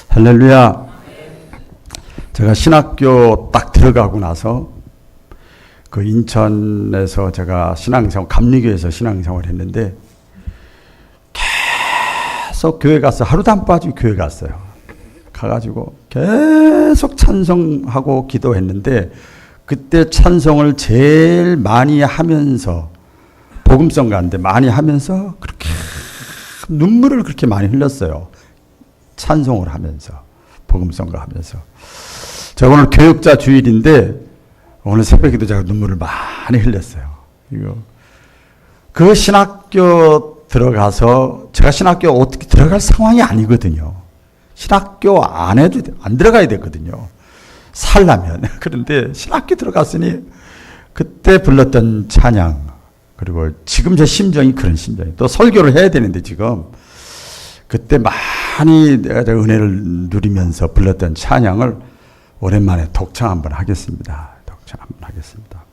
할렐루야. 제가 신학교 딱 들어가고 나서 그 인천에서 제가 신앙생활, 감리교에서 신앙생활을 했는데 계속 교회 갔어요. 하루도 안 빠지고 교회 갔어요. 가가지고 계속 찬송하고 기도했는데 그때 찬송을 제일 많이 하면서 복음성가인데 많이 하면서 그렇게 눈물을 그렇게 많이 흘렸어요. 찬송을 하면서 복음성가 하면서. 제가 오늘 교육자 주일인데 오늘 새벽에도 제가 눈물을 많이 흘렸어요. 이거 그 신학교 들어가서 제가 신학교 어떻게 들어갈 상황이 아니거든요. 신학교 안 들어가야 되거든요. 살려면. 그런데 신학교 들어갔으니 그때 불렀던 찬양 그리고 지금 제 심정이 그런 심정이 또 설교를 해야 되는데 지금 그때 많이 내가 은혜를 누리면서 불렀던 찬양을 오랜만에 독창 한번 하겠습니다. 독창 한번 하겠습니다.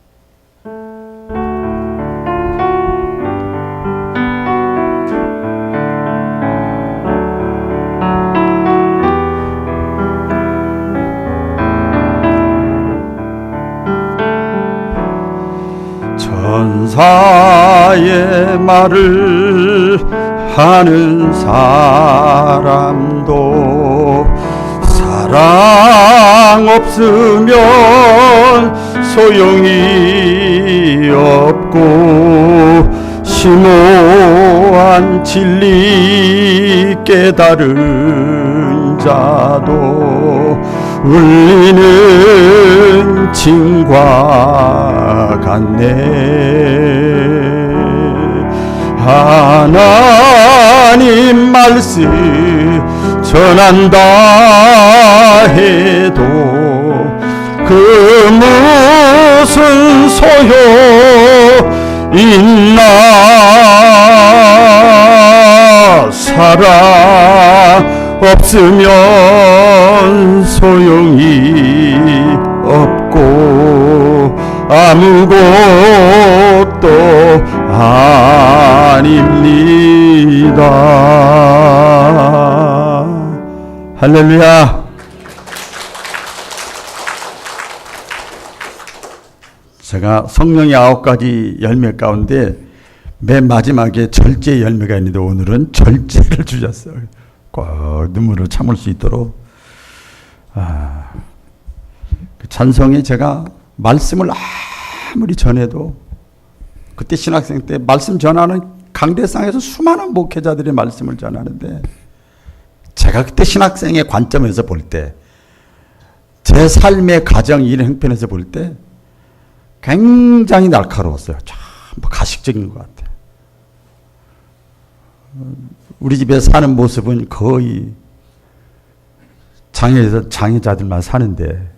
천사의 말을 하는 사람도 사랑 없으면 소용이 없고 심오한 진리 깨달은 자도 울리는 징과 같네. 하나님 말씀 전한다 해도 그 무슨 소용 있나. 사랑 없으면 소용이 없고 아무것도 아닙니다. 할렐루야. 제가 성령의 9가지 열매 가운데 맨 마지막에 절제 열매가 있는데 오늘은 절제를 주셨어요. 꼭 눈물을 참을 수 있도록. 그 찬송에 제가 말씀을 아무리 전해도 그때 신학생 때 말씀 전하는 강대상에서 수많은 목회자들의 말씀을 전하는데 제가 그때 신학생의 관점에서 볼 때 제 삶의 가정 일 형편에서 볼 때 굉장히 날카로웠어요. 참 가식적인 것 같아요. 우리 집에 사는 모습은 거의 장애자들만 사는데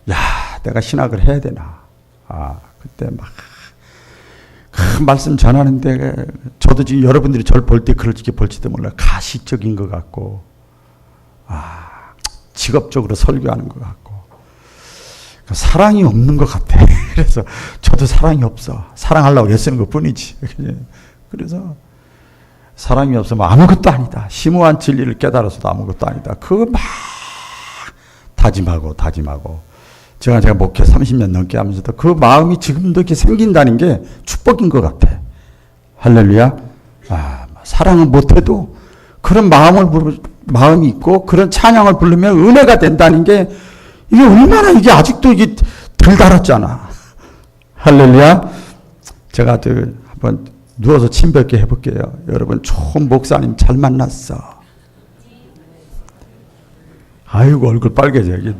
야 내가 신학을 해야 되나. 그때 막 그 말씀 전하는데 저도 지금 여러분들이 저를 볼 때 그렇게 볼지도 몰라요. 가식적인 것 같고 직업적으로 설교하는 것 같고 사랑이 없는 것 같아. 그래서 저도 사랑이 없어. 사랑하려고 애쓰는 것 뿐이지. 그래서 사랑이 없으면 아무것도 아니다. 심오한 진리를 깨달아서도 아무것도 아니다. 그거 막 다짐하고 제가 목회 30년 넘게 하면서도 그 마음이 지금도 이렇게 생긴다는 게 축복인 것 같아. 할렐루야. 사랑은 못해도 그런 마음이 있고 그런 찬양을 부르면 은혜가 된다는 게 이게 얼마나 이게 아직도 이게 덜 달았잖아. 할렐루야. 제가 한번 누워서 침뱉게 해볼게요. 여러분 좋은 목사님 잘 만났어. 아이고 얼굴 빨개져요.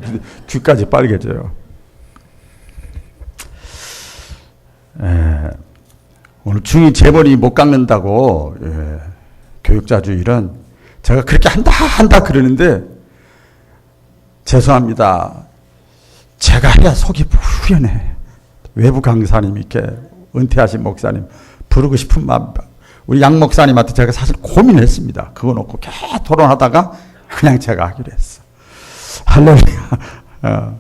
귀까지 빨개져요. 오늘 중이 재벌이 못 깎는다고 교육자 주일은 제가 그렇게 한다 그러는데 죄송합니다. 제가 해야 속이 후련해. 외부 강사님 이렇게 은퇴하신 목사님 부르고 싶은 마음. 우리 양 목사님한테 제가 사실 고민했습니다. 그거 놓고 계속 토론하다가 그냥 제가 하기로 했어. 할렐루야.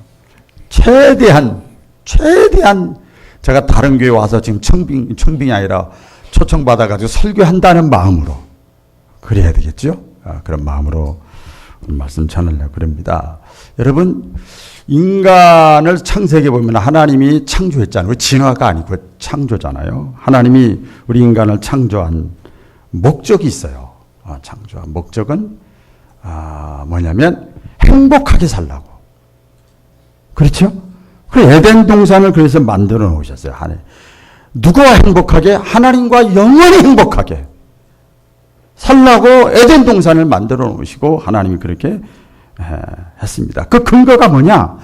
최대한 제가 다른 교회 와서 지금 청빙이 아니라 초청받아가지고 설교한다는 마음으로 그래야 되겠죠? 그런 마음으로 말씀 전하려고 그럽니다. 여러분, 인간을 창세기에 보면 하나님이 창조했잖아요. 진화가 아니고 창조잖아요. 하나님이 우리 인간을 창조한 목적이 있어요. 창조한 목적은 뭐냐면 행복하게 살라고. 그렇죠? 그 에덴 동산을 그래서 만들어 놓으셨어요. 누구와 행복하게? 하나님과 영원히 행복하게 살라고 에덴 동산을 만들어 놓으시고 하나님이 그렇게 했습니다. 그 근거가 뭐냐?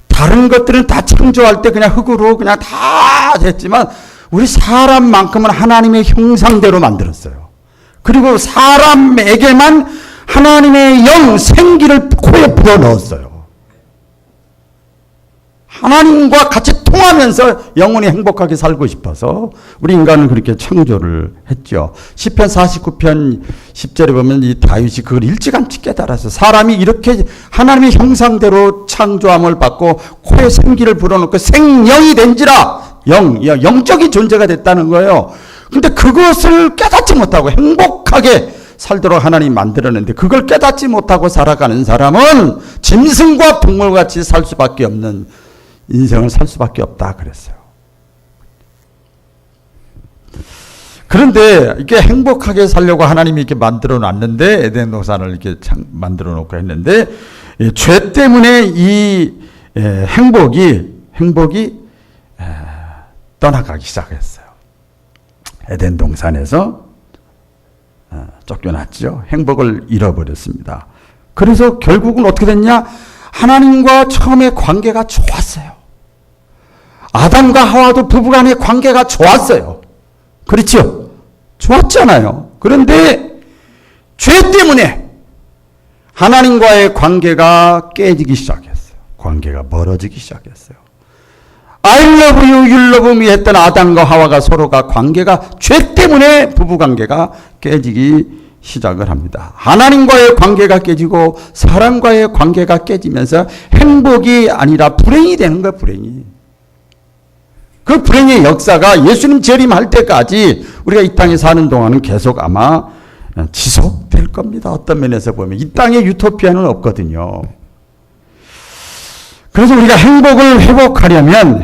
다른 것들은 다 창조할 때 그냥 흙으로 그냥 다 했지만 우리 사람만큼은 하나님의 형상대로 만들었어요. 그리고 사람에게만 하나님의 영, 생기를 코에 불어넣었어요. 하나님과 같이 통하면서 영원히 행복하게 살고 싶어서 우리 인간은 그렇게 창조를 했죠. 시편 49편 10절에 보면 이 다윗이 그걸 일찌감치 깨달아서 사람이 이렇게 하나님의 형상대로 창조함을 받고 코에 생기를 불어넣고 생명이 된지라 영적인 존재가 됐다는 거예요. 근데 그것을 깨닫지 못하고 행복하게 살도록 하나님 만들었는데 그걸 깨닫지 못하고 살아가는 사람은 짐승과 동물같이 살 수밖에 없는 인생을 살 수밖에 없다 그랬어요. 그런데 이렇게 행복하게 살려고 하나님이 이렇게 만들어 놨는데 에덴 동산을 이렇게 만들어 놓고 했는데 죄 때문에 이 행복이 떠나가기 시작했어요. 에덴 동산에서 쫓겨났죠. 행복을 잃어버렸습니다. 그래서 결국은 어떻게 됐냐? 하나님과 처음에 관계가 좋았어요. 아담과 하와도 부부간의 관계가 좋았어요. 그렇죠? 좋았잖아요. 그런데 죄 때문에 하나님과의 관계가 깨지기 시작했어요. 관계가 멀어지기 시작했어요. I love you, you love me 했던 아담과 하와가 서로가 관계가 죄 때문에 부부관계가 깨지기 시작을 합니다. 하나님과의 관계가 깨지고 사람과의 관계가 깨지면서 행복이 아니라 불행이 되는 거예요. 불행이. 그 불행의 역사가 예수님 재림할 때까지 우리가 이 땅에 사는 동안은 계속 아마 지속될 겁니다. 어떤 면에서 보면 이 땅에 유토피아는 없거든요. 그래서 우리가 행복을 회복하려면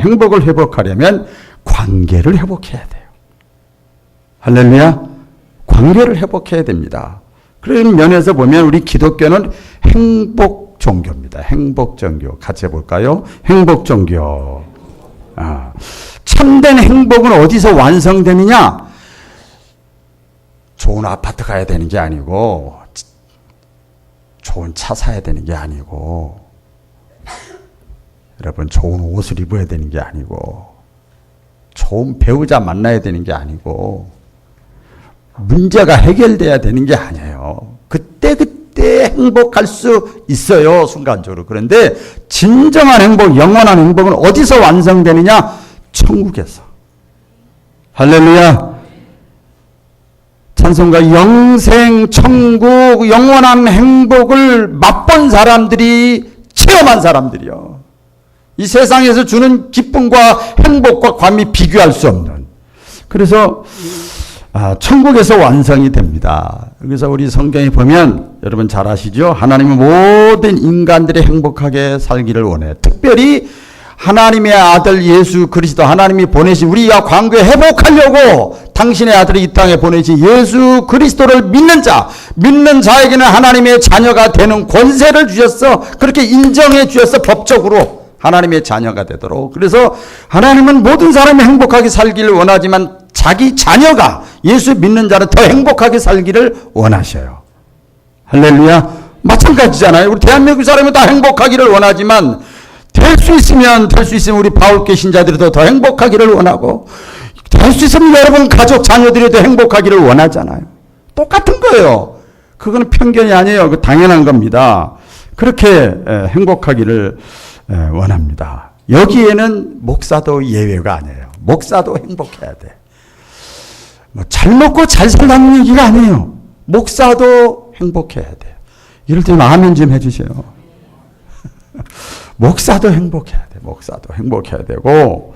관계를 회복해야 돼요. 할렐루야. 관계를 회복해야 됩니다. 그런 면에서 보면 우리 기독교는 행복 종교입니다. 행복 종교. 같이 해볼까요? 행복 종교. 참된 행복은 어디서 완성되느냐? 좋은 아파트 가야 되는 게 아니고, 좋은 차 사야 되는 게 아니고, 여러분 좋은 옷을 입어야 되는 게 아니고, 좋은 배우자 만나야 되는 게 아니고, 문제가 해결돼야 되는 게 아니에요. 그때 행복할 수 있어요. 순간적으로. 그런데 진정한 행복, 영원한 행복은 어디서 완성되느냐? 천국에서. 할렐루야. 찬송가 영생, 천국, 영원한 행복을 맛본 사람들이, 체험한 사람들이요. 이 세상에서 주는 기쁨과 행복과 감히 비교할 수 없는. 그래서 천국에서 완성이 됩니다. 그래서 우리 성경에 보면 여러분 잘 아시죠? 하나님은 모든 인간들이 행복하게 살기를 원해요. 특별히 하나님의 아들 예수 그리스도 하나님이 보내신 우리와 관계 회복하려고 당신의 아들을 이 땅에 보내신 예수 그리스도를 믿는 자에게는 하나님의 자녀가 되는 권세를 주셨어. 그렇게 인정해 주셨어. 법적으로 하나님의 자녀가 되도록. 그래서 하나님은 모든 사람이 행복하게 살기를 원하지만 자기 자녀가 예수 믿는 자는 더 행복하게 살기를 원하셔요. 할렐루야. 마찬가지잖아요. 우리 대한민국 사람은 다 행복하기를 원하지만 될 수 있으면 우리 바울교 신자들도 더 행복하기를 원하고 될 수 있으면 여러분 가족 자녀들이 더 행복하기를 원하잖아요. 똑같은 거예요. 그거는 편견이 아니에요. 그 당연한 겁니다. 그렇게 행복하기를 원합니다. 여기에는 목사도 예외가 아니에요. 목사도 행복해야 돼. 잘 먹고 잘 살라는 얘기가 아니에요. 목사도 행복해야 돼요. 이럴 때는 아멘 좀 해주세요. 목사도 행복해야 돼. 목사도 행복해야 되고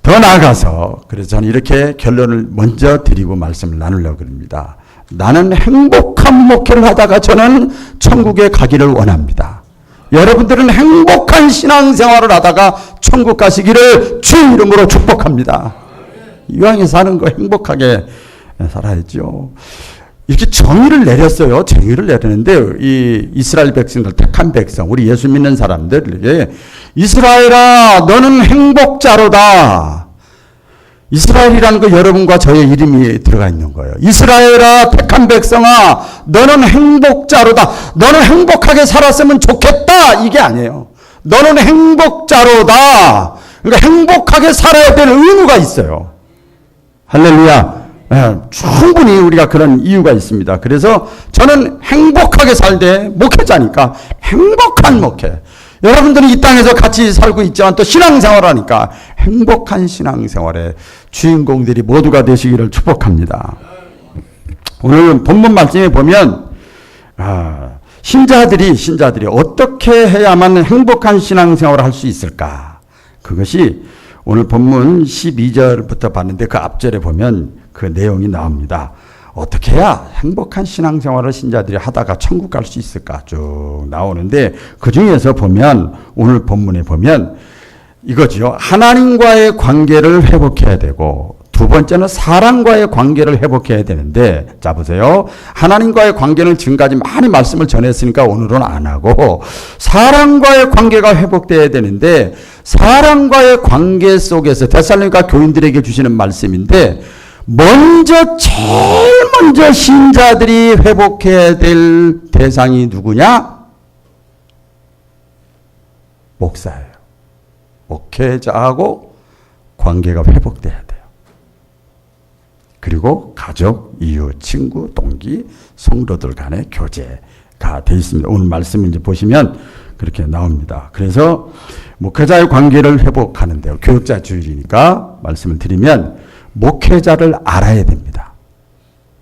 더 나아가서 그래서 저는 이렇게 결론을 먼저 드리고 말씀을 나누려고 합니다. 나는 행복한 목회를 하다가 저는 천국에 가기를 원합니다. 여러분들은 행복한 신앙생활을 하다가 천국 가시기를 주 이름으로 축복합니다. 이왕에 사는 거 행복하게 살아야죠. 이렇게 정의를 내렸어요. 정의를 내렸는데 이 이스라엘 백성들, 택한 백성, 우리 예수 믿는 사람들에게 이스라엘아 너는 행복자로다. 이스라엘이라는 거 여러분과 저의 이름이 들어가 있는 거예요. 이스라엘아 택한 백성아 너는 행복자로다. 너는 행복하게 살았으면 좋겠다. 이게 아니에요. 너는 행복자로다. 그러니까 행복하게 살아야 될 의무가 있어요. 할렐루야. 네, 충분히 우리가 그런 이유가 있습니다. 그래서 저는 행복하게 살되 목회자니까 행복한 목회. 여러분들은 이 땅에서 같이 살고 있지만 또 신앙생활을 하니까 행복한 신앙생활의 주인공들이 모두가 되시기를 축복합니다. 오늘 본문 말씀에 보면 신자들이 어떻게 해야만 행복한 신앙생활을 할 수 있을까? 그것이 오늘 본문 12절부터 봤는데 그 앞절에 보면 그 내용이 나옵니다. 어떻게 해야 행복한 신앙생활을 신자들이 하다가 천국 갈 수 있을까 쭉 나오는데 그 중에서 보면 오늘 본문에 보면 이거죠. 하나님과의 관계를 회복해야 되고 두 번째는 사람과의 관계를 회복해야 되는데 자 보세요. 하나님과의 관계는 지금까지 많이 말씀을 전했으니까 오늘은 안 하고 사람과의 관계가 회복돼야 되는데 사람과의 관계 속에서 데살로니가 교인들에게 주시는 말씀인데 제일 먼저 신자들이 회복해야 될 대상이 누구냐? 목사예요. 목회자하고 관계가 회복돼야 돼요. 그리고 가족, 이웃, 친구, 동기, 성도들 간의 교제가 되어 있습니다. 오늘 말씀을 이제 보시면 그렇게 나옵니다. 그래서 목회자의 관계를 회복하는데요. 교육자 주일이니까 말씀을 드리면 목회자를 알아야 됩니다.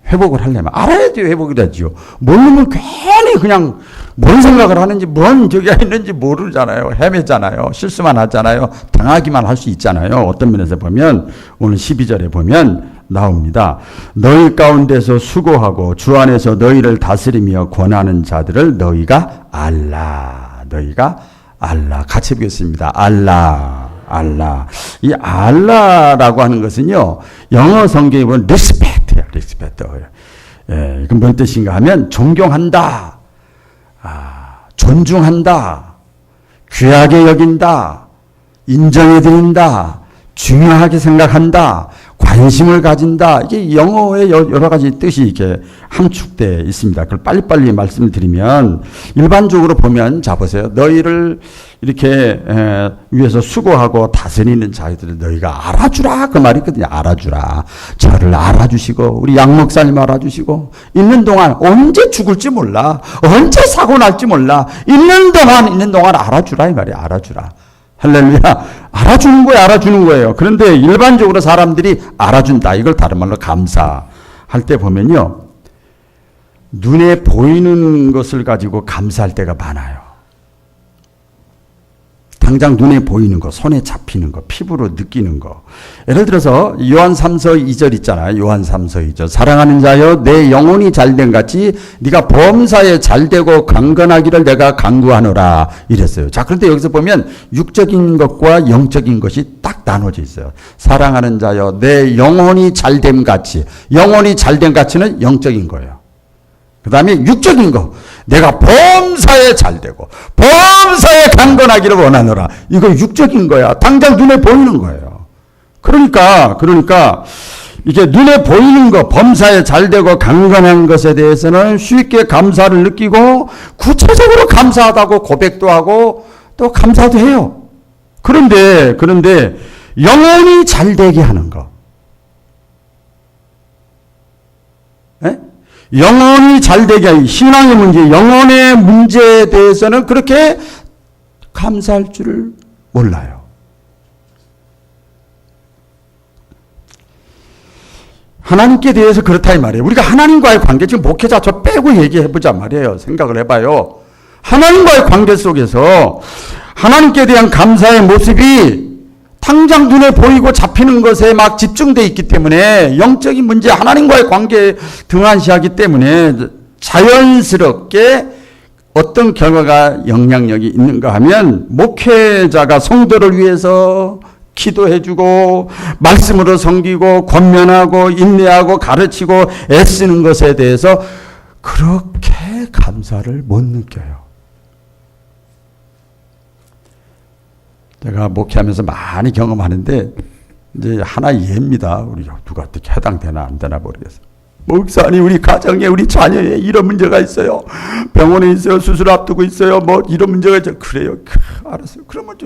회복을 하려면 알아야지 회복이 되죠. 모르면 괜히 그냥 뭔 생각을 하는지 뭔 저기가 있는지 모르잖아요. 헤매잖아요. 실수만 하잖아요. 당하기만 할 수 있잖아요. 어떤 면에서 보면 오늘 12절에 보면 나옵니다. 너희 가운데서 수고하고 주 안에서 너희를 다스리며 권하는 자들을 너희가 알라. 너희가 알라. 같이 보겠습니다. 알라. 이 알라라고 하는 것은요, 영어 성경에 보면 respect예요. 예, 이건 뭔 뜻인가 하면 존경한다, 존중한다, 귀하게 여긴다, 인정해드린다, 중요하게 생각한다, 관심을 가진다. 이게 영어의 여러 가지 뜻이 이렇게 함축되어 있습니다. 그걸 빨리빨리 말씀을 드리면 일반적으로 보면 자 보세요. 너희를 이렇게 위해서 수고하고 다스리는 자들을 너희가 알아주라. 그 말이 있거든요. 알아주라. 저를 알아주시고 우리 양 목사님 알아주시고 있는 동안 언제 죽을지 몰라. 언제 사고 날지 몰라. 있는 동안 알아주라. 이 말이에요. 알아주라. 할렐루야. 알아주는 거예요. 그런데 일반적으로 사람들이 알아준다. 이걸 다른 말로 감사할 때 보면요. 눈에 보이는 것을 가지고 감사할 때가 많아요. 당장 눈에 보이는 거, 손에 잡히는 거, 피부로 느끼는 거. 예를 들어서 요한 3서 2절 있잖아요. 요한 3서 2절. 사랑하는 자여 내 영혼이 잘된 같이 네가 범사에 잘되고 강건하기를 내가 간구하노라 이랬어요. 자, 그런데 여기서 보면 육적인 것과 영적인 것이 딱 나눠져 있어요. 사랑하는 자여 내 영혼이 잘됨 같이. 영혼이 잘된 같이는 영적인 거예요. 그 다음에 육적인 거. 내가 범사에 잘되고 범사에 강건하기를 원하노라. 이거 육적인 거야. 당장 눈에 보이는 거예요. 그러니까 이게 눈에 보이는 거, 범사에 잘되고 강건한 것에 대해서는 쉽게 감사를 느끼고 구체적으로 감사하다고 고백도 하고 또 감사도 해요. 그런데 영혼이 잘되게 하는 거. 네? 영혼이 잘되게 하는 신앙의 문제, 영혼의 문제에 대해서는 그렇게 감사할 줄을 몰라요. 하나님께 대해서 그렇다 이 말이에요. 우리가 하나님과의 관계, 지금 목회자 저 빼고 얘기해보자 말이에요. 생각을 해봐요. 하나님과의 관계 속에서 하나님께 대한 감사의 모습이 당장 눈에 보이고 잡히는 것에 막 집중되어 있기 때문에 영적인 문제, 하나님과의 관계에 등한시하기 때문에 자연스럽게 어떤 결과가 영향력이 있는가 하면 목회자가 성도를 위해서 기도해주고 말씀으로 섬기고 권면하고 인내하고 가르치고 애쓰는 것에 대해서 그렇게 감사를 못 느껴요. 제가 목회하면서 많이 경험하는데 이제 하나 예입니다. 우리 누가 어떻게 해당되나 안 되나 모르겠어요. 목사님, 우리 가정에 우리 자녀에 이런 문제가 있어요. 병원에 있어요. 수술 앞두고 있어요. 뭐 이런 문제가 있어요. 그래요. 알았어요. 그러면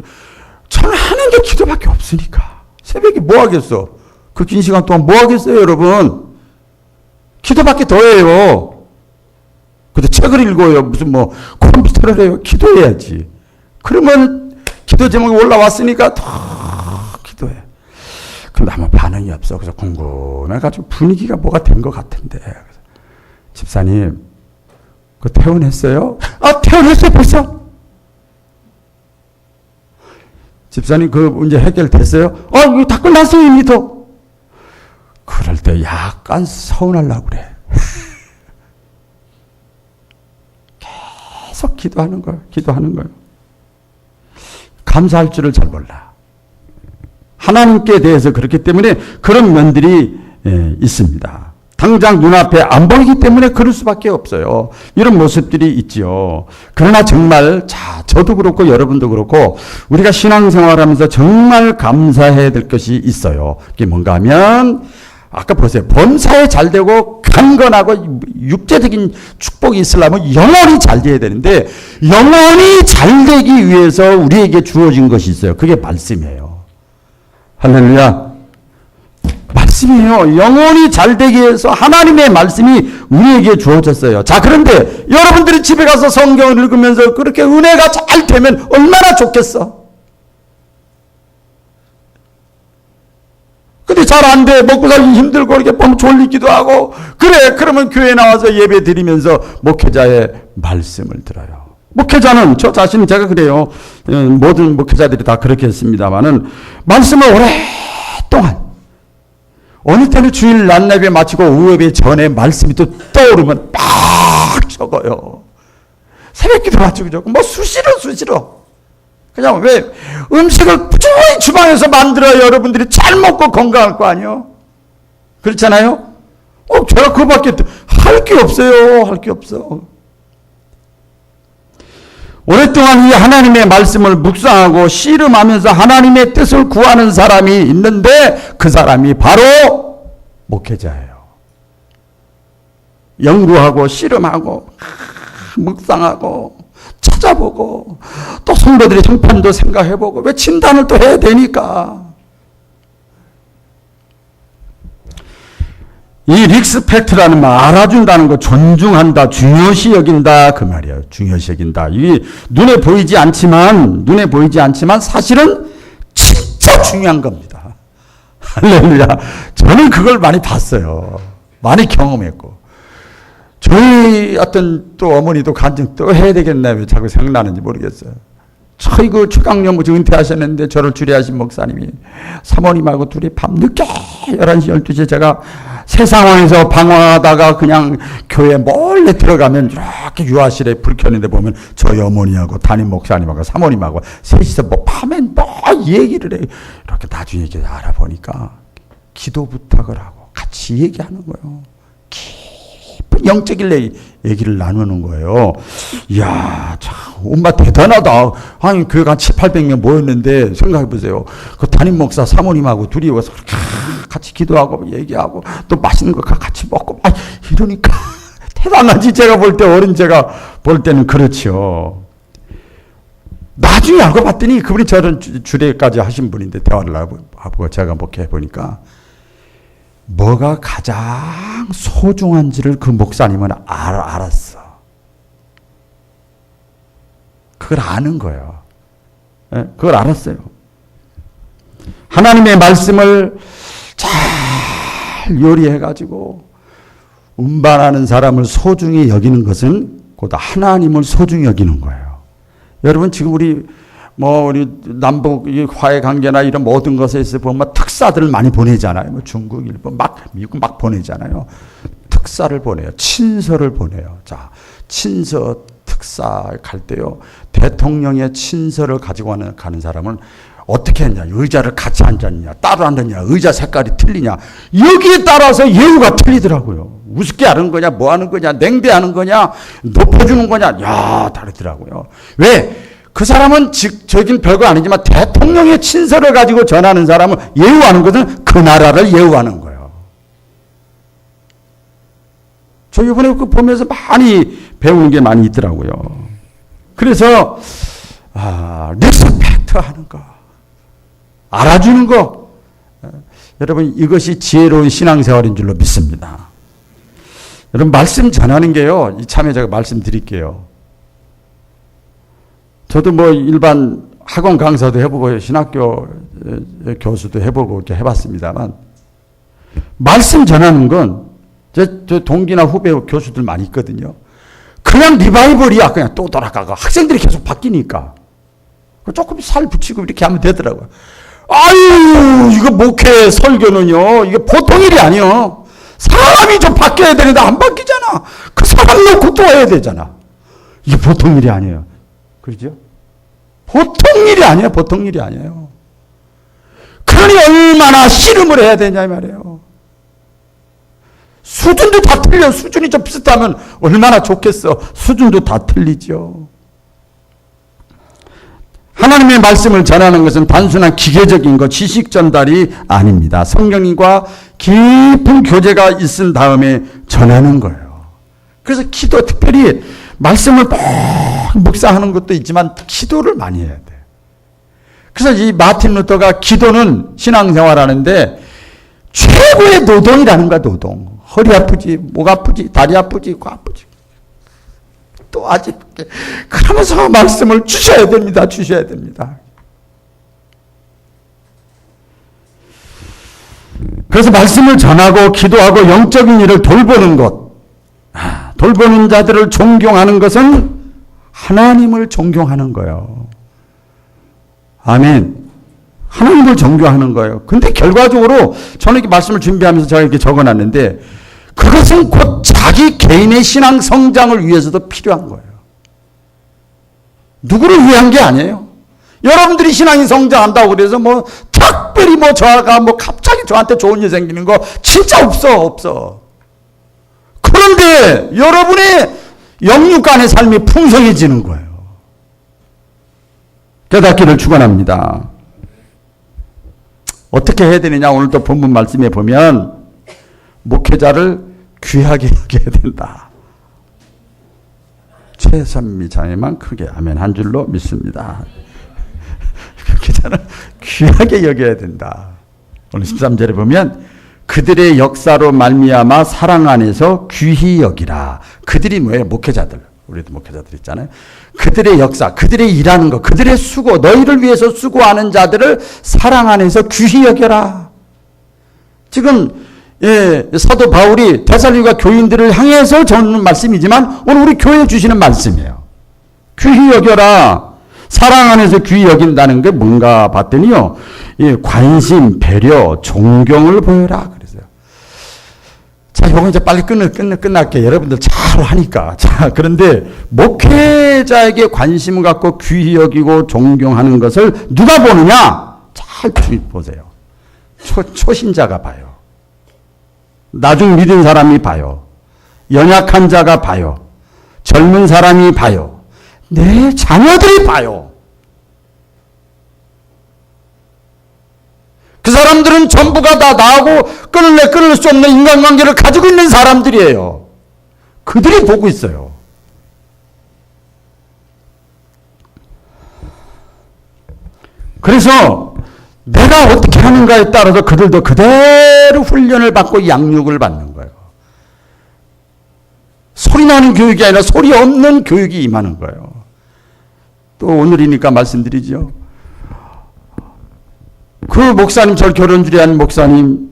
저는 하는 게 기도밖에 없으니까. 새벽에 뭐 하겠어? 그 긴 시간 동안 뭐 하겠어요, 여러분? 기도밖에 더 해요. 근데 책을 읽어요. 무슨 뭐 컴퓨터를 해요. 기도해야지. 그러면 기도 제목이 올라왔으니까 더 기도해. 근데 아무 반응이 없어. 그래서 궁금해가지고 분위기가 뭐가 된 것 같은데. 그래서 집사님, 그 퇴원했어요? 아, 퇴원했어요, 벌써? 집사님, 그 문제 해결됐어요? 이거 다 끝났어요, 이미도. 그럴 때 약간 서운하려고 그래. 계속 기도하는 거예요. 감사할 줄을 잘 몰라. 하나님께 대해서 그렇기 때문에 그런 면들이 있습니다. 당장 눈앞에 안 보이기 때문에 그럴 수밖에 없어요. 이런 모습들이 있지요. 그러나 정말 저도 그렇고 여러분도 그렇고 우리가 신앙생활하면서 정말 감사해야 될 것이 있어요. 그게 뭔가 하면 아까 보세요. 범사에 잘 되고 강건하고 육체적인 축복이 있으려면 영혼이 잘 돼야 되는데 영혼이 잘 되기 위해서 우리에게 주어진 것이 있어요. 그게 말씀이에요. 할렐루야. 말씀이에요. 영혼이 잘 되기 위해서 하나님의 말씀이 우리에게 주어졌어요. 자, 그런데 여러분들이 집에 가서 성경을 읽으면서 그렇게 은혜가 잘 되면 얼마나 좋겠어. 근데 잘 안 돼. 먹고 살기 힘들고 이렇게 보면 졸리기도 하고. 그래. 그러면 교회 나와서 예배 드리면서 목회자의 말씀을 들어요. 목회자는 저 자신은 제가 그래요. 모든 목회자들이 다 그렇게 했습니다만은 말씀을 오랫동안 어느 때는 주일 낮예배 마치고 오후 예배 전에 말씀이 또 떠오르면 막 적어요. 새벽기도 마치고 적고 뭐 수시로 그냥 왜 음식을 꾸준히 주방에서 만들어야 여러분들이 잘 먹고 건강할 거 아니에요? 그렇잖아요? 제가 그거밖에 할 게 없어요. 할 게 없어. 오랫동안 이 하나님의 말씀을 묵상하고 씨름하면서 하나님의 뜻을 구하는 사람이 있는데 그 사람이 바로 목회자예요. 연구하고 씨름하고 묵상하고 찾아보고 또 성도들의 형편도 생각해보고 왜 진단을 또 해야 되니까. 이 리스펙트라는 말, 알아준다는 거, 존중한다, 중요시 여긴다 그 말이에요. 중요시 여긴다. 이게 눈에 보이지 않지만 사실은 진짜 중요한 겁니다. 할렐루야. 저는 그걸 많이 봤어요. 많이 경험했고. 저희 어떤 또 어머니도 간증 또 해야 되겠나 왜 자꾸 생각나는지 모르겠어요. 저희 그 최강령 목사 은퇴하셨는데 저를 주례하신 목사님이 사모님하고 둘이 밤늦게 11시 12시에 제가 새 상황에서 방황하다가 그냥 교회 몰래 들어가면 이렇게 유아실에 불 켰는데 보면 저희 어머니하고 담임 목사님하고 사모님하고 셋이서 뭐 밤에 뭐 얘기를 해. 이렇게 나중에 이렇게 알아보니까 기도 부탁을 하고 같이 얘기하는 거예요. 깊은 영적인 얘기를 나누는 거예요. 이야, 참, 엄마 대단하다. 아니, 교회가 한 700~800명 모였는데, 생각해보세요. 그 담임 목사 사모님하고 둘이 와서 같이 기도하고 얘기하고, 또 맛있는 거 같이 먹고, 이러니까. 대단하지. 제가 볼 때, 어린 제가 볼 때는 그렇죠. 나중에 알고 봤더니 그분이 저런 주례까지 하신 분인데, 대화를 하고 제가 목회해보니까, 뭐가 가장 소중한지를 그 목사님은 알았어. 그걸 아는 거예요. 그걸 알았어요. 하나님의 말씀을 잘 요리해가지고 운반하는 사람을 소중히 여기는 것은 곧 하나님을 소중히 여기는 거예요. 여러분 지금 우리 뭐 우리 남북 화해 관계나 이런 모든 것에 있어 보면 특사들을 많이 보내잖아요. 뭐 중국, 일본, 미국 막 보내잖아요. 특사를 보내요. 친서를 보내요. 자, 친서 특사 갈 때요. 대통령의 친서를 가지고 가는 사람은 어떻게 했냐? 의자를 같이 앉았냐? 따로 앉았냐? 의자 색깔이 틀리냐? 여기에 따라서 예우가 틀리더라고요. 우습게 하는 거냐? 뭐 하는 거냐? 냉대하는 거냐? 높여주는 거냐? 야, 다르더라고요. 왜? 그 사람은 저긴 별거 아니지만 대통령의 친서를 가지고 전하는 사람은 예우하는 것은 그 나라를 예우하는 거예요. 저 이번에 그 보면서 많이 배우는 게 많이 있더라고요. 그래서 리스펙트 하는 거, 알아주는 거, 여러분 이것이 지혜로운 신앙생활인 줄로 믿습니다. 여러분 말씀 전하는 게요, 이참에 제가 말씀드릴게요. 저도 뭐 일반 학원 강사도 해보고 신학교 교수도 해보고 이렇게 해봤습니다만, 말씀 전하는 건 저 동기나 후배 교수들 많이 있거든요. 그냥 리바이벌이야. 그냥 또 돌아가고 학생들이 계속 바뀌니까 조금 살 붙이고 이렇게 하면 되더라고요. 아유, 이거 목회 설교는요, 이게 보통 일이 아니요. 사람이 좀 바뀌어야 되는데 안 바뀌잖아. 그 사람 놓고 또 해야 되잖아. 이게 보통 일이 아니에요. 그렇죠? 보통 일이 아니에요. 보통 일이 아니에요. 그러니 얼마나 씨름을 해야 되냐 이 말이에요. 수준도 다 틀려. 수준이 좀 비슷하면 얼마나 좋겠어. 수준도 다 틀리죠. 하나님의 말씀을 전하는 것은 단순한 기계적인 것, 지식 전달이 아닙니다. 성령님과 깊은 교제가 있은 다음에 전하는 거예요. 그래서 기도, 특별히 말씀을 막 묵상하는 것도 있지만 기도를 많이 해야 돼. 그래서 이 마틴 루터가 기도는 신앙생활 하는데 최고의 노동이라는 거야, 노동. 허리 아프지, 목 아프지, 다리 아프지, 코 아프지. 또 아직 그러면서 말씀을 주셔야 됩니다. 주셔야 됩니다. 그래서 말씀을 전하고 기도하고 영적인 일을 돌보는 것, 돌보는 자들을 존경하는 것은 하나님을 존경하는 거예요. 아멘. 하나님을 존경하는 거예요. 근데 결과적으로 저는 이렇게 말씀을 준비하면서 제가 이렇게 적어놨는데, 그것은 곧 자기 개인의 신앙 성장을 위해서도 필요한 거예요. 누구를 위한 게 아니에요. 여러분들이 신앙이 성장한다고 그래서 뭐 특별히 뭐 저가 뭐 갑자기 저한테 좋은 일 생기는 거 진짜 없어. 그런데 여러분의 영육간의 삶이 풍성해지는 거예요. 깨닫기를 축원합니다. 어떻게 해야 되느냐? 오늘 또 본문 말씀에 보면 목회자를 귀하게 여겨야 된다. 최선미 자매만 크게 아멘 한 줄로 믿습니다. 목회자는 귀하게 여겨야 된다. 오늘 13절에 보면 그들의 역사로 말미암아 사랑 안에서 귀히 여기라. 그들이 뭐예요? 목회자들. 우리도 목회자들 있잖아요. 그들의 역사, 그들의 일하는 것, 그들의 수고, 너희를 위해서 수고하는 자들을 사랑 안에서 귀히 여겨라. 지금 사도 바울이 데살로니가 교인들을 향해서 전하는 말씀이지만 오늘 우리 교회에 주시는 말씀이에요. 귀히 여겨라. 사랑 안에서 귀히 여긴다는 게 뭔가 봤더니요, 관심, 배려, 존경을 보여라. 그래서요. 자, 이거 이제 빨리 끝날게. 여러분들 잘 하니까. 자, 그런데 목회자에게 관심을 갖고 귀히 여기고 존경하는 것을 누가 보느냐? 잘 보세요. 초신자가 봐요. 나중 믿은 사람이 봐요. 연약한 자가 봐요. 젊은 사람이 봐요. 내 자녀들이 봐요. 그 사람들은 전부가 다 나하고 끊을 수 없는 인간관계를 가지고 있는 사람들이에요. 그들이 보고 있어요. 그래서 내가 어떻게 하는가에 따라서 그들도 그대로 훈련을 받고 양육을 받는 거예요. 소리 나는 교육이 아니라 소리 없는 교육이 임하는 거예요. 또 오늘이니까 말씀드리죠. 그 목사님, 절 결혼주례한 목사님,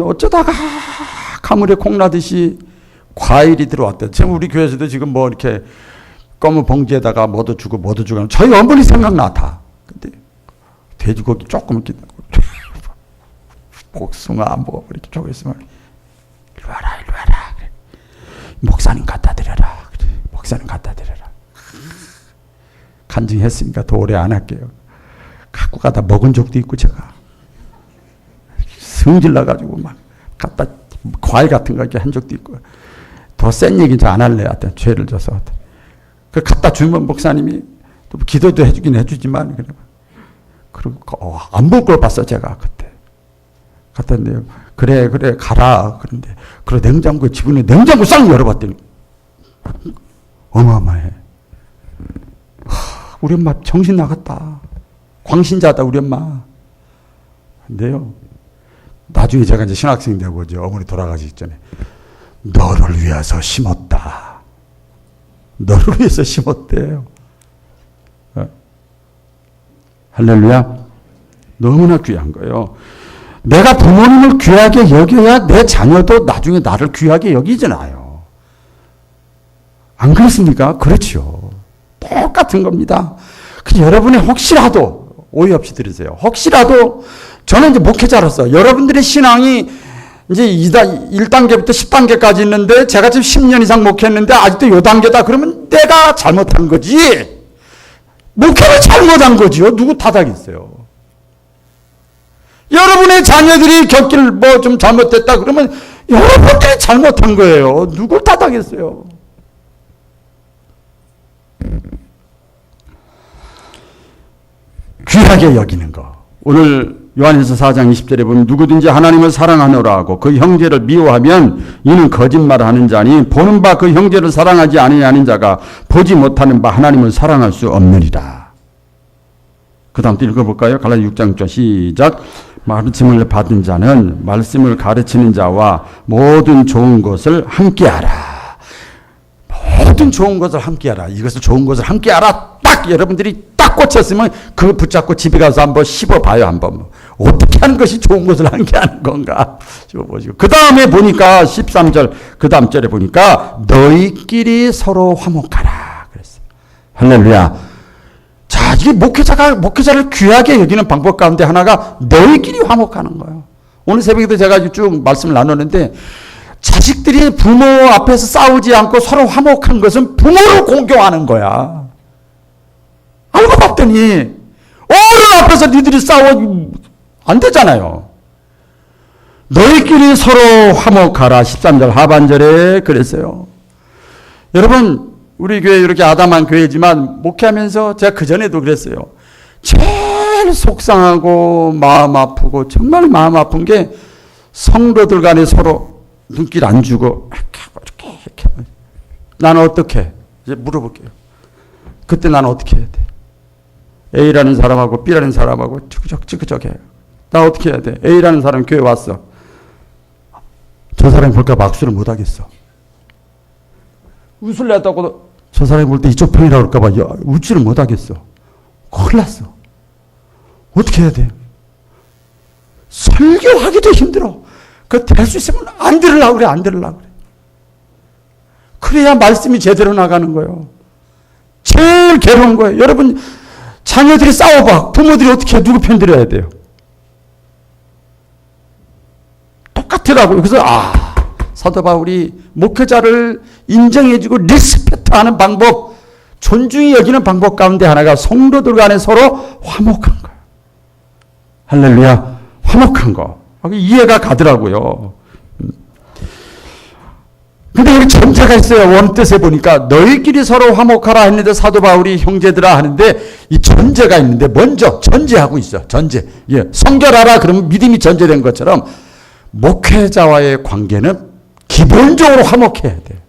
어쩌다가 가물에 콩나듯이 과일이 들어왔대요. 지금 우리 교회에서도 지금 뭐 이렇게 검은 봉지에다가 뭐도 주고 저희 어머니 생각나 다. 근데 돼지고기 조금 이렇게 복숭아 뭐 이렇게 조금 있으면 이리 와라. 그래. 목사님 갖다 드려라. 그래. 목사님 갖다 드려라. 간증했으니까 더 오래 안 할게요. 갖고 가다 먹은 적도 있고 제가 성질 나가지고 막 갖다 과일 같은 거 이렇게 한 적도 있고 더 센 얘기 안 할래요. 하여튼 죄를 져서 그 갖다 주면 목사님이 또 기도도 해주긴 해주지만 그리고 안 볼 걸 봤어 제가 그때 갖다 냈는데 그래 가라 그런데 그 냉장고에 집어넣어 냉장고 싹 열어봤더니 어마어마해. 우리 엄마 정신 나갔다. 광신자다 우리 엄마. 근데요. 나중에 제가 이제 신학생 되고 이제 어머니 돌아가시기 전에 너를 위해서 심었다. 너를 위해서 심었대요. 할렐루야. 너무나 귀한 거예요. 내가 부모님을 귀하게 여겨야 내 자녀도 나중에 나를 귀하게 여기잖아요. 안 그렇습니까? 그렇죠. 똑같은 겁니다. 여러분이 혹시라도 오해 없이 들으세요. 혹시라도 저는 이제 목회자로서 여러분들의 신앙이 이제 1단계부터 10단계까지 있는데 제가 지금 10년 이상 목회했는데 아직도 요 단계다 그러면 내가 잘못한 거지. 목회를 잘못한 거지요. 누구 탓하겠어요. 여러분의 자녀들이 겪길 뭐 좀 잘못됐다 그러면 여러분들이 잘못한 거예요. 누굴 탓하겠어요. 귀하게 여기는 거. 오늘 요한일서 4장 20절에 보면 누구든지 하나님을 사랑하노라 하고 그 형제를 미워하면 이는 거짓말을 하는 자니 보는 바 그 형제를 사랑하지 아니하는 자가 보지 못하는 바 하나님을 사랑할 수 없느니라. 그 다음 또 읽어볼까요? 갈라디아 6장 6절 시작. 말씀을 받은 자는 말씀을 가르치는 자와 모든 좋은 것을 함께하라. 모든 좋은 것을 함께하라. 이것을 좋은 것을 함께하라. 딱 여러분들이 딱 꽂혔으면 그거 붙잡고 집에 가서 한번 씹어봐요. 한번. 어떻게 하는 것이 좋은 것을 함께하는 건가 씹어보시고. 그 다음에 보니까 13절 그 다음 절에 보니까 너희끼리 서로 화목하라 그랬어요. 할렐루야. 자, 이게 목회자를 귀하게 여기는 방법 가운데 하나가 너희끼리 화목하는 거예요. 오늘 새벽에도 제가 쭉 말씀을 나누는데 자식들이 부모 앞에서 싸우지 않고 서로 화목한 것은 부모를 공경하는 거야. 알고 봤더니 어른 앞에서 니들이 싸워 안 되잖아요. 너희끼리 서로 화목하라. 13절 하반절에 그랬어요. 여러분 우리 교회 이렇게 아담한 교회지만 목회하면서 제가 그전에도 그랬어요. 제일 속상하고 마음 아프고 정말 마음 아픈 게 성도들 간에 서로 눈길 안 주고 이렇게 나는 어떻게 해? 이제 물어볼게요. 그때 나는 어떻게 해야 돼? A라는 사람하고 B라는 사람하고 찌그적 해요. 나 어떻게 해야 돼? A라는 사람 교회 왔어. 저 사람이 볼까 봐 악수를 못 하겠어. 웃을래 했다고 저 사람이 볼 때 이쪽 편이라고 할까 봐 웃지를 못 하겠어. 큰일 났어. 어떻게 해야 돼? 설교하기도 힘들어. 그거 될 수 있으면 안 들으려고 그래. 안 들으려고 그래. 그래야 말씀이 제대로 나가는 거예요. 제일 괴로운 거예요. 여러분 자녀들이 싸워봐. 부모들이 어떻게 해? 누구 편 들어야 돼요? 똑같더라고요. 그래서 사도 바울이 목회자를 인정해주고 리스펙트하는 방법, 존중히 여기는 방법 가운데 하나가 성도들 간에 서로 화목한 거예요. 할렐루야. 화목한 거. 이해가 가더라고요. 근데 여기 전제가 있어요. 원뜻에 보니까 너희끼리 서로 화목하라 했는데 사도 바울이 형제들아 하는데 이 전제가 있는데 먼저 전제하고 있어. 전제. 예. 성결하라 그러면 믿음이 전제된 것처럼 목회자와의 관계는 기본적으로 화목해야 돼.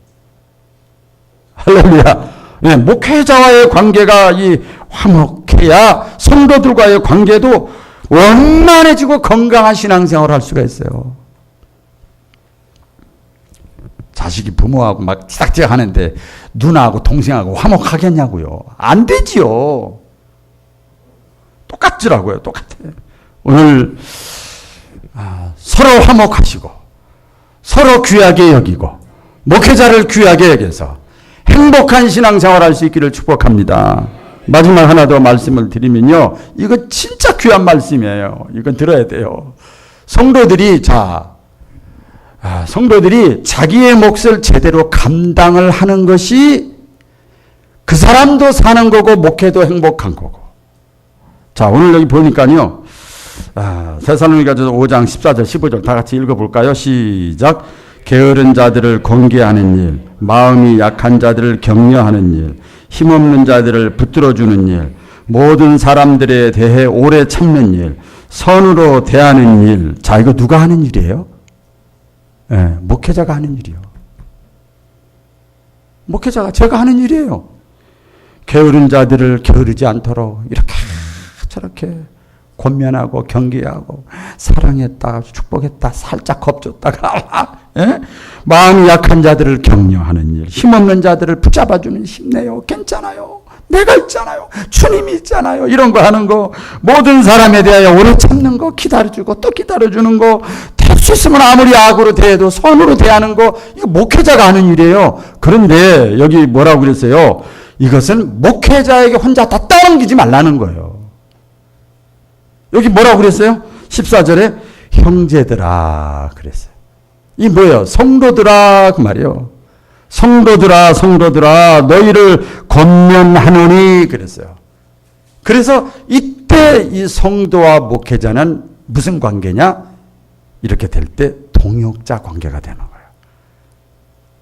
할렐루야. 네, 목회자와의 관계가 이 화목해야 성도들과의 관계도 원만해지고 건강한 신앙생활을 할 수가 있어요. 자식이 부모하고 막 티닥티닥 하는데 누나하고 동생하고 화목하겠냐고요. 안 되지요. 똑같더라고요. 똑같아요. 오늘 서로 화목하시고 서로 귀하게 여기고 목회자를 귀하게 여겨서 행복한 신앙생활 할 수 있기를 축복합니다. 마지막 하나 더 말씀을 드리면요. 이거 진짜 귀한 말씀이에요. 이건 들어야 돼요. 성도들이 자기의 몫을 제대로 감당을 하는 것이 그 사람도 사는 거고 목회도 행복한 거고. 자, 오늘 여기 보니까요. 데살로니가서 5장 14절 15절 다 같이 읽어볼까요? 시작. 게으른 자들을 권계하는 일, 마음이 약한 자들을 격려하는 일, 힘없는 자들을 붙들어주는 일, 모든 사람들에 대해 오래 참는 일, 선으로 대하는 일. 자, 이거 누가 하는 일이에요? 네, 목회자가 하는 일이요. 목회자가 제가 하는 일이에요. 게으른 자들을 게으르지 않도록 이렇게 저렇게 권면하고 경계하고 사랑했다 축복했다 살짝 겁줬다가 마음이 약한 자들을 격려하는 일, 힘없는 자들을 붙잡아주는 힘내요. 괜찮아요. 내가 있잖아요. 주님이 있잖아요. 이런 거 하는 거, 모든 사람에 대하여 오래 참는 거, 기다려주고 또 기다려주는 거, 될 수 있으면 아무리 악으로 대해도 선으로 대하는 거, 이거 목회자가 하는 일이에요. 그런데 여기 뭐라고 그랬어요? 이것은 목회자에게 혼자 다 떠넘기지 말라는 거예요. 여기 뭐라고 그랬어요? 14절에 형제들아 그랬어요. 이 뭐예요? 성도들아 그 말이에요. 성도들아 너희를 권면하노니 그랬어요. 그래서 이때 이 성도와 목회자는 무슨 관계냐? 이렇게 될 때 동역자 관계가 되는 거예요.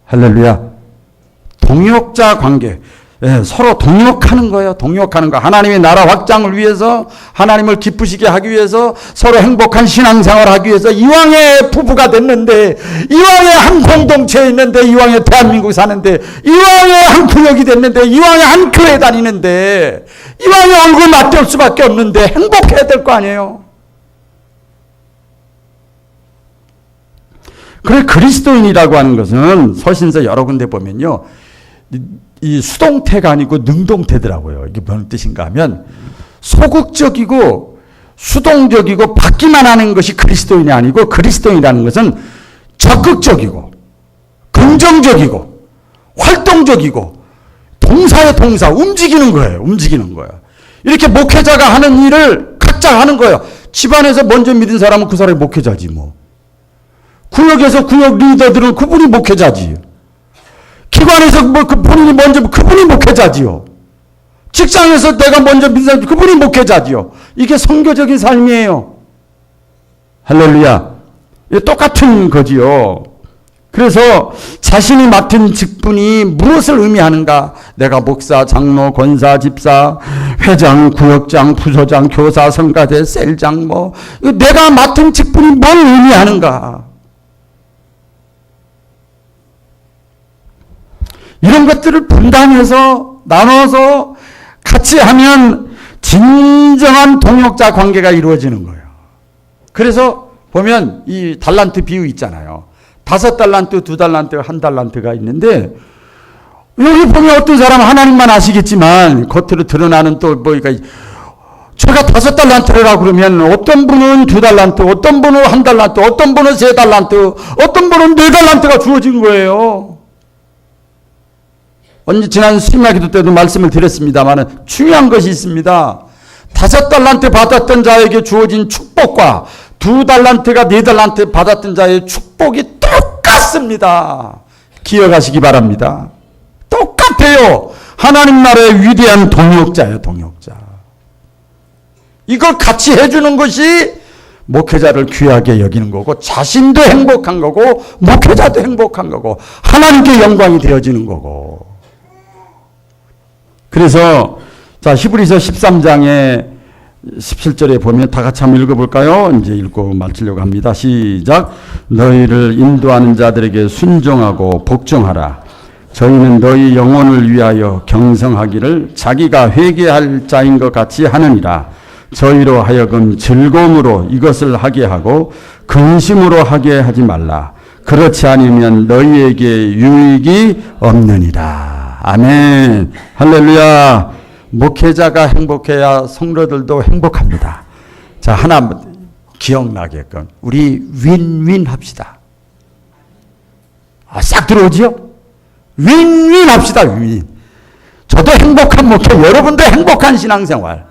할렐루야. 동역자 관계. 예, 서로 동역하는 거예요. 동역하는 거. 하나님의 나라 확장을 위해서, 하나님을 기쁘시게 하기 위해서, 서로 행복한 신앙생활을 하기 위해서 이왕의 부부가 됐는데, 이왕의 한 공동체에 있는데, 이왕의 대한민국 사는데, 이왕의 한 구역이 됐는데, 이왕의 한 교회 다니는데, 이왕의 얼굴 맞댈 수밖에 없는데 행복해야 될 거 아니에요. 그래, 그리스도인이라고 하는 것은 서신서 여러 군데 보면요. 이 수동태가 아니고 능동태더라고요. 이게 무슨 뜻인가 하면 소극적이고 수동적이고 받기만 하는 것이 그리스도인이 아니고 그리스도인이라는 것은 적극적이고 긍정적이고 활동적이고 동사의 동사 움직이는 거예요. 움직이는 거예요. 이렇게 목회자가 하는 일을 각자 하는 거예요. 집안에서 먼저 믿은 사람은 그 사람이 목회자지 뭐. 구역에서 구역 리더들은 그분이 목회자지. 기관에서 뭐 본인이 먼저 그분이 목회자지요. 직장에서 내가 먼저 믿는 사람 그분이 목회자지요. 이게 선교적인 삶이에요. 할렐루야. 똑같은 거지요. 그래서 자신이 맡은 직분이 무엇을 의미하는가? 내가 목사, 장로, 권사, 집사, 회장, 구역장, 부서장, 교사, 성가대, 셀장 뭐 내가 맡은 직분이 뭘 의미하는가? 이런 것들을 분담해서 나눠서 같이 하면 진정한 동역자 관계가 이루어지는 거예요. 그래서 보면 이 달란트 비유 있잖아요. 5달란트, 2달란트, 1달란트가 있는데 여기 보면 어떤 사람은 하나님만 아시겠지만 겉으로 드러나는 또 뭐가 제가 5달란트라고 그러면 어떤 분은 2달란트, 어떤 분은 1달란트, 어떤 분은 3달란트, 어떤 분은 4달란트가 주어진 거예요. 지난 수요일 기도 때도 말씀을 드렸습니다만 중요한 것이 있습니다. 5달란트 받았던 자에게 주어진 축복과 2달란트가 4달란트 받았던 자의 축복이 똑같습니다. 기억하시기 바랍니다. 똑같아요. 하나님 나라의 위대한 동역자예요. 동역자. 이걸 같이 해주는 것이 목회자를 귀하게 여기는 거고 자신도 행복한 거고 목회자도 행복한 거고 하나님께 영광이 되어지는 거고. 그래서 자 히브리서 13장에 17절에 보면 다 같이 한번 읽어볼까요? 이제 읽고 마치려고 합니다. 시작. 너희를 인도하는 자들에게 순종하고 복종하라. 저희는 너희 영혼을 위하여 경성하기를 자기가 회개할 자인 것 같이 하느니라. 저희로 하여금 즐거움으로 이것을 하게 하고 근심으로 하게 하지 말라. 그렇지 않으면 너희에게 유익이 없느니라. 아멘. 할렐루야. 목회자가 행복해야 성도들도 행복합니다. 자, 하나 기억나게끔 우리 윈윈 합시다. 싹 들어오지요? 윈윈 합시다. 윈윈. 저도 행복한 목회, 여러분도 행복한 신앙생활.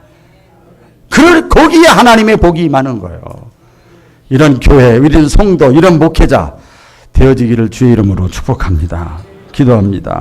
거기에 하나님의 복이 임하는 거예요. 이런 교회, 이런 성도, 이런 목회자 되어지기를 주의 이름으로 축복합니다. 기도합니다.